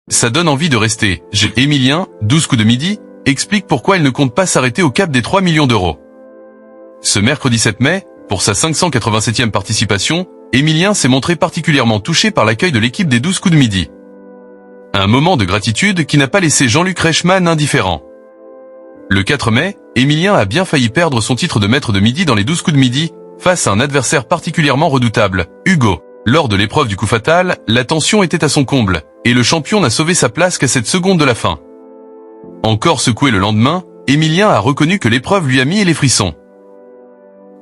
Ça donne envie de rester. Émilien, 12 coups de midi, explique pourquoi il ne compte pas s'arrêter au cap des 3 millions d'euros. Ce mercredi 7 mai, pour sa 587e participation, Émilien s'est montré particulièrement touché par l'accueil de l'équipe des 12 coups de midi. Un moment de gratitude qui n'a pas laissé Jean-Luc Reichmann indifférent. Le 4 mai, Émilien a bien failli perdre son titre de maître de midi dans les 12 coups de midi, face à un adversaire particulièrement redoutable, Hugo. Lors de l'épreuve du coup fatal, la tension était à son comble, et le champion n'a sauvé sa place qu'à cette seconde de la fin. Encore secoué le lendemain, Émilien a reconnu que l'épreuve lui a mis les frissons.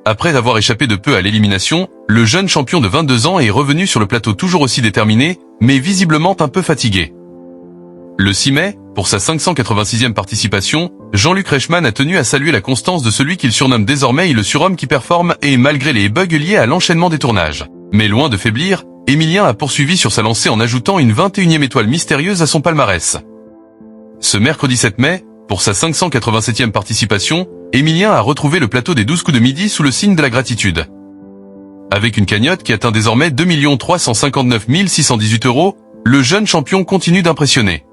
Après avoir échappé de peu à l'élimination, le jeune champion de 22 ans est revenu sur le plateau toujours aussi déterminé, mais visiblement un peu fatigué. Le 6 mai, pour sa 586e participation, Jean-Luc Reichmann a tenu à saluer la constance de celui qu'il surnomme désormais le surhomme qui performe et malgré les bugs liés à l'enchaînement des tournages. Mais loin de faiblir, Émilien a poursuivi sur sa lancée en ajoutant une 21e étoile mystérieuse à son palmarès. Ce mercredi 7 mai, pour sa 587e participation, Émilien a retrouvé le plateau des 12 coups de midi sous le signe de la gratitude. Avec une cagnotte qui atteint désormais 2 359 618 €, le jeune champion continue d'impressionner.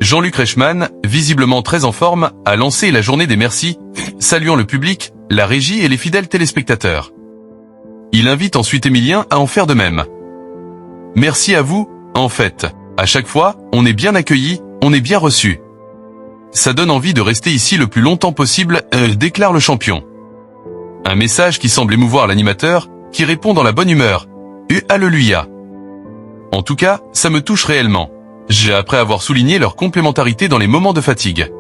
Jean-Luc Reichmann, visiblement très en forme, a lancé la journée des merci, saluant le public, la régie et les fidèles téléspectateurs. Il invite ensuite Émilien à en faire de même. Merci à vous, en fait. À chaque fois, on est bien accueilli, on est bien reçu. Ça donne envie de rester ici le plus longtemps possible, déclare le champion. Un message qui semble émouvoir l'animateur, qui répond dans la bonne humeur. Alléluia. En tout cas, ça me touche réellement. Après avoir souligné leur complémentarité dans les moments de fatigue.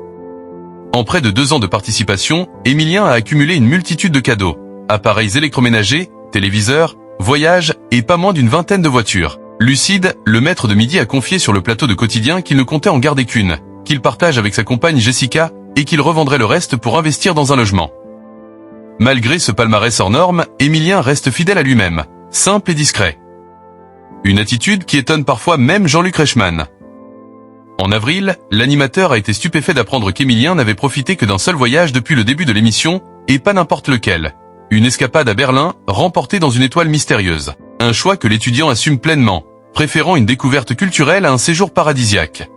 En près de 2 ans de participation, Émilien a accumulé une multitude de cadeaux. Appareils électroménagers, téléviseurs, voyages et pas moins d'une vingtaine de voitures. Lucide, le maître de midi a confié sur le plateau de Quotidien qu'il ne comptait en garder qu'une, qu'il partage avec sa compagne Jessica, et qu'il revendrait le reste pour investir dans un logement. Malgré ce palmarès hors norme, Émilien reste fidèle à lui-même, simple et discret. Une attitude qui étonne parfois même Jean-Luc Reichmann. En avril, l'animateur a été stupéfait d'apprendre qu'Émilien n'avait profité que d'un seul voyage depuis le début de l'émission, et pas n'importe lequel. Une escapade à Berlin, remportée dans une étoile mystérieuse. Un choix que l'étudiant assume pleinement, préférant une découverte culturelle à un séjour paradisiaque.